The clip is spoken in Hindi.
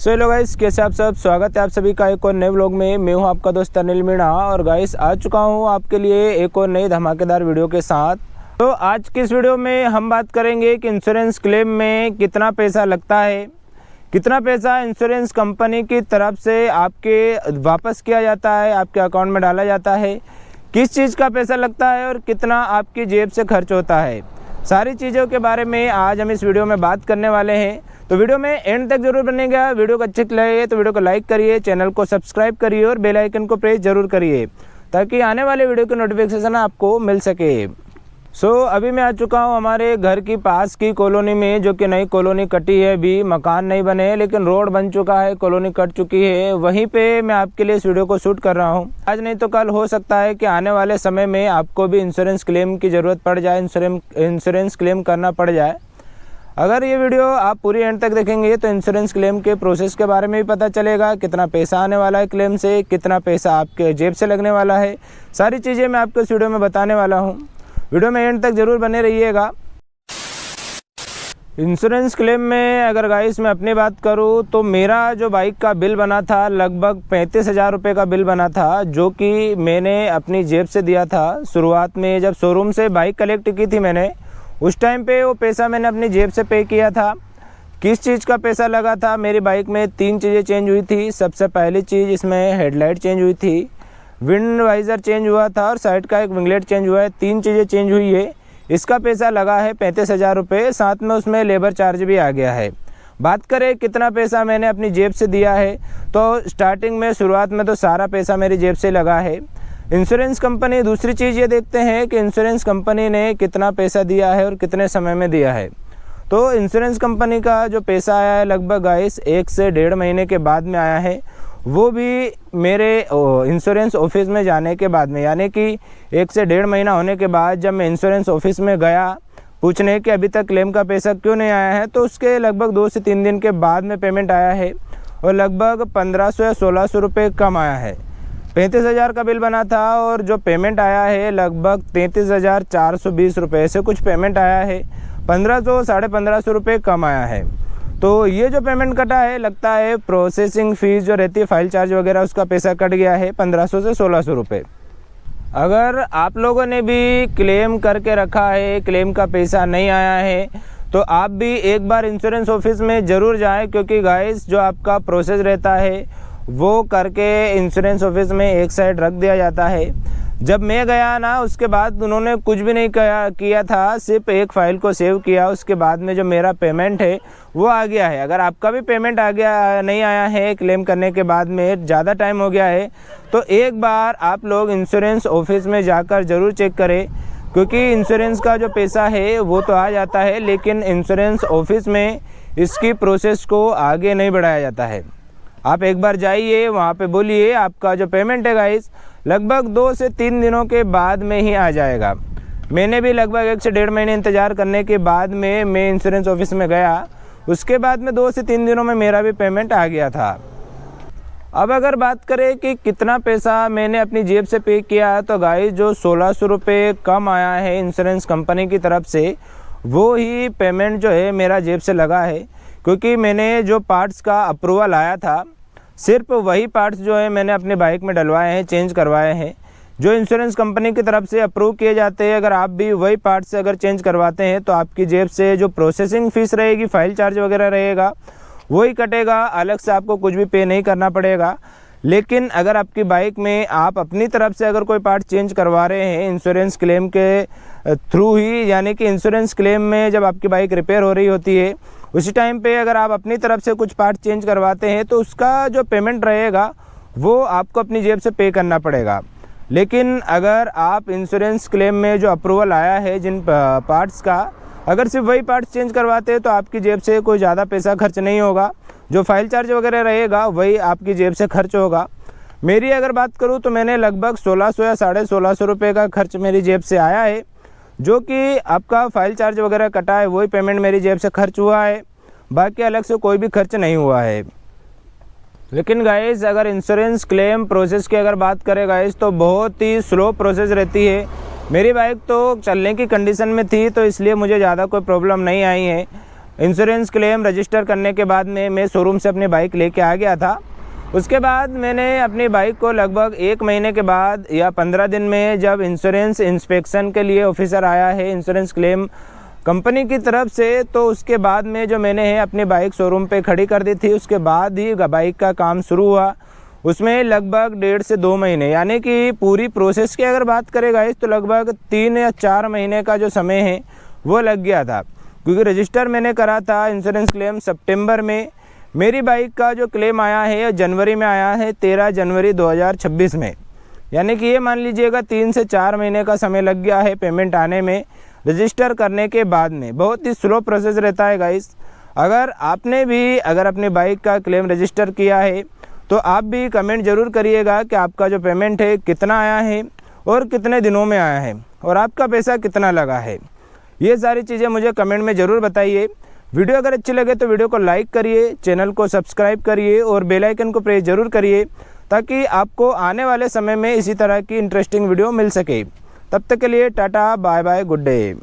हेलो गाइस, कैसे आप सब। स्वागत है आप सभी का एक और नए व्लॉग में। मैं हूं आपका दोस्त अनिल मीणा और गाइस आ चुका हूं आपके लिए एक और नई धमाकेदार वीडियो के साथ। तो आज की इस वीडियो में हम बात करेंगे कि इंश्योरेंस क्लेम में कितना पैसा लगता है, कितना पैसा इंश्योरेंस कंपनी की तरफ से आपके वापस किया जाता है, आपके अकाउंट में डाला जाता है, किस चीज़ का पैसा लगता है और कितना आपकी जेब से खर्च होता है। सारी चीज़ों के बारे में आज हम इस वीडियो में बात करने वाले हैं। तो वीडियो में एंड तक जरूर बनेगा। वीडियो को अच्छे लगे तो वीडियो को लाइक करिए, चैनल को सब्सक्राइब करिए और बेल आइकन को प्रेस जरूर करिए ताकि आने वाले वीडियो की नोटिफिकेशन आपको मिल सके। अभी मैं आ चुका हूँ हमारे घर की पास की कॉलोनी में, जो कि नई कॉलोनी कटी है। अभी मकान नहीं बने हैं लेकिन रोड बन चुका है, कॉलोनी कट चुकी है। वहीं पे मैं आपके लिए इस वीडियो को शूट कर रहा हूँ। आज नहीं तो कल हो सकता है कि आने वाले समय में आपको भी इंश्योरेंस क्लेम की ज़रूरत पड़ जाए, इंश्योरेंस क्लेम करना पड़ जाए। अगर ये वीडियो आप पूरी एंड तक देखेंगे तो इंश्योरेंस क्लेम के प्रोसेस के बारे में भी पता चलेगा, कितना पैसा आने वाला है क्लेम से, कितना पैसा आपके जेब से लगने वाला है। सारी चीज़ें मैं आपको इस वीडियो में बताने वाला हूँ। वीडियो में एंड तक ज़रूर बने रहिएगा। इंश्योरेंस क्लेम में अगर गाइस मैं अपनी बात करूँ तो मेरा जो बाइक का बिल बना था लगभग 35,000 रुपये का बिल बना था, जो कि मैंने अपनी जेब से दिया था। शुरुआत में जब शोरूम से बाइक कलेक्ट की थी मैंने, उस टाइम पे वो पैसा मैंने अपनी जेब से पे किया था। किस चीज़ का पैसा लगा था, मेरी बाइक में 3 चीज़ें चेंज हुई थी। सबसे पहली चीज़ इसमें हेडलाइट चेंज हुई थी, विंड वाइज़र चेंज हुआ था और साइड का एक विंगलेट चेंज हुआ है। 3 चीज़ें चेंज हुई है। इसका पैसा लगा है 35,000 रुपये, साथ में उसमें लेबर चार्ज भी आ गया है। बात करें कितना पैसा मैंने अपनी जेब से दिया है, तो स्टार्टिंग में शुरुआत में तो सारा पैसा मेरी जेब से लगा है। इंश्योरेंस कंपनी, दूसरी चीज़ ये देखते हैं कि इंश्योरेंस कंपनी ने कितना पैसा दिया है और कितने समय में दिया है। तो इंश्योरेंस कंपनी का जो पैसा आया है लगभग गाइस 1 से 1.5 महीने के बाद में आया है, वो भी मेरे इंश्योरेंस ऑफिस में जाने के बाद में, यानी कि 1 से 1.5 महीना होने के बाद जब मैं इंश्योरेंस ऑफिस में गया पूछने कि अभी तक क्लेम का पैसा क्यों नहीं आया है, तो उसके लगभग 2 से 3 दिन के बाद में पेमेंट आया है और लगभग 1500 या 1600 रुपये कम आया है। 35,000 का बिल बना था और जो पेमेंट आया है लगभग 33,420 रुपये से कुछ पेमेंट आया है। 1500 साढ़े 1500 रुपये कम आया है। तो ये जो पेमेंट कटा है, लगता है प्रोसेसिंग फ़ीस जो रहती है, फाइल चार्ज वगैरह, उसका पैसा कट गया है 1500 से 1600 रुपये। अगर आप लोगों ने भी क्लेम करके रखा है, क्लेम का पैसा नहीं आया है, तो आप भी एक बार इंश्योरेंस ऑफिस में ज़रूर जाएं, क्योंकि गाइस जो आपका प्रोसेस रहता है वो करके इंश्योरेंस ऑफिस में एक साइड रख दिया जाता है। जब मैं गया ना, उसके बाद उन्होंने कुछ भी नहीं किया था, सिर्फ एक फ़ाइल को सेव किया। उसके बाद में जो मेरा पेमेंट है वो आ गया है। अगर आपका भी पेमेंट आ गया नहीं आया है क्लेम करने के बाद में, ज़्यादा टाइम हो गया है, तो एक बार आप लोग इंश्योरेंस ऑफिस में जाकर ज़रूर चेक करें, क्योंकि इंश्योरेंस का जो पैसा है वो तो आ जाता है लेकिन इंश्योरेंस ऑफिस में इसकी प्रोसेस को आगे नहीं बढ़ाया जाता है। आप एक बार जाइए, वहाँ पे बोलिए आपका जो पेमेंट है गाइस लगभग 2 से 3 दिनों के बाद में ही आ जाएगा। मैंने भी लगभग 1 से 1.5 महीने इंतज़ार करने के बाद में मैं इंश्योरेंस ऑफिस में गया, उसके बाद में 2 से 3 दिनों में मेरा भी पेमेंट आ गया था। अब अगर बात करें कि कितना पैसा मैंने अपनी जेब से पे किया, तो गाइस जो 1600 रुपये कम आया है इंश्योरेंस कंपनी की तरफ से, वो ही पेमेंट जो है मेरा जेब से लगा है। क्योंकि मैंने जो पार्ट्स का अप्रूवल आया था, सिर्फ वही पार्ट्स जो है मैंने अपने बाइक में डलवाए हैं, चेंज करवाए हैं, जो इंश्योरेंस कंपनी की तरफ से अप्रूव किए जाते हैं। अगर आप भी वही पार्ट्स से अगर चेंज करवाते हैं तो आपकी जेब से जो प्रोसेसिंग फ़ीस रहेगी, फाइल चार्ज वगैरह रहेगा, वही कटेगा, अलग से आपको कुछ भी पे नहीं करना पड़ेगा। लेकिन अगर आपकी बाइक में आप अपनी तरफ से अगर कोई पार्ट चेंज करवा रहे हैं इंश्योरेंस क्लेम के थ्रू ही, यानी कि इंश्योरेंस क्लेम में जब आपकी बाइक रिपेयर हो रही होती है उसी टाइम पे अगर आप अपनी तरफ से कुछ पार्ट चेंज करवाते हैं, तो उसका जो पेमेंट रहेगा वो आपको अपनी जेब से पे करना पड़ेगा। लेकिन अगर आप इंश्योरेंस क्लेम में जो अप्रूवल आया है जिन पार्ट्स का, अगर सिर्फ वही पार्ट्स चेंज करवाते हैं तो आपकी जेब से कोई ज़्यादा पैसा खर्च नहीं होगा। जो फाइल चार्ज वगैरह रहेगा वही आपकी जेब से खर्च होगा। मेरी अगर बात करूँ तो मैंने लगभग 1600 या साढ़े 1600 रुपये का खर्च मेरी जेब से आया है। जो कि आपका फाइल चार्ज वगैरह कटा है वही पेमेंट मेरी जेब से खर्च हुआ है, बाकी अलग से कोई भी खर्च नहीं हुआ है। लेकिन गाइस अगर इंश्योरेंस क्लेम प्रोसेस की अगर बात करें गाइस, तो बहुत ही स्लो प्रोसेस रहती है। मेरी बाइक तो चलने की कंडीशन में थी, तो इसलिए मुझे ज़्यादा कोई प्रॉब्लम नहीं आई है। इंश्योरेंस क्लेम रजिस्टर करने के बाद में मैं शोरूम से अपनी बाइक लेके आ गया था। उसके बाद मैंने अपनी बाइक को लगभग 1 महीने के बाद या 15 दिन में जब इंश्योरेंस इंस्पेक्शन के लिए ऑफिसर आया है इंश्योरेंस क्लेम कंपनी की तरफ से, तो उसके बाद में जो मैंने है अपनी बाइक शोरूम पे खड़ी कर दी थी। उसके बाद ही बाइक का काम शुरू हुआ। उसमें लगभग 1.5 से 2 महीने, यानी कि पूरी प्रोसेस की अगर बात करें गाइस तो लगभग 3 या 4 महीने का जो समय है वो लग गया था, क्योंकि रजिस्टर मैंने करा था इंश्योरेंस क्लेम सितंबर में। मेरी बाइक का जो क्लेम आया है जनवरी में आया है, 13 जनवरी 2026 में, यानी कि ये मान लीजिएगा 3 से 4 महीने का समय लग गया है पेमेंट आने में रजिस्टर करने के बाद में। बहुत ही स्लो प्रोसेस रहता है गाइस। अगर आपने भी अगर अपनी बाइक का क्लेम रजिस्टर किया है तो आप भी कमेंट ज़रूर करिएगा कि आपका जो पेमेंट है कितना आया है और कितने दिनों में आया है और आपका पैसा कितना लगा है। ये सारी चीज़ें मुझे कमेंट में ज़रूर बताइए। वीडियो अगर अच्छी लगे तो वीडियो को लाइक करिए, चैनल को सब्सक्राइब करिए और बेल आइकन को प्रेस ज़रूर करिए, ताकि आपको आने वाले समय में इसी तरह की इंटरेस्टिंग वीडियो मिल सके। तब तक के लिए tata bye bye, good day.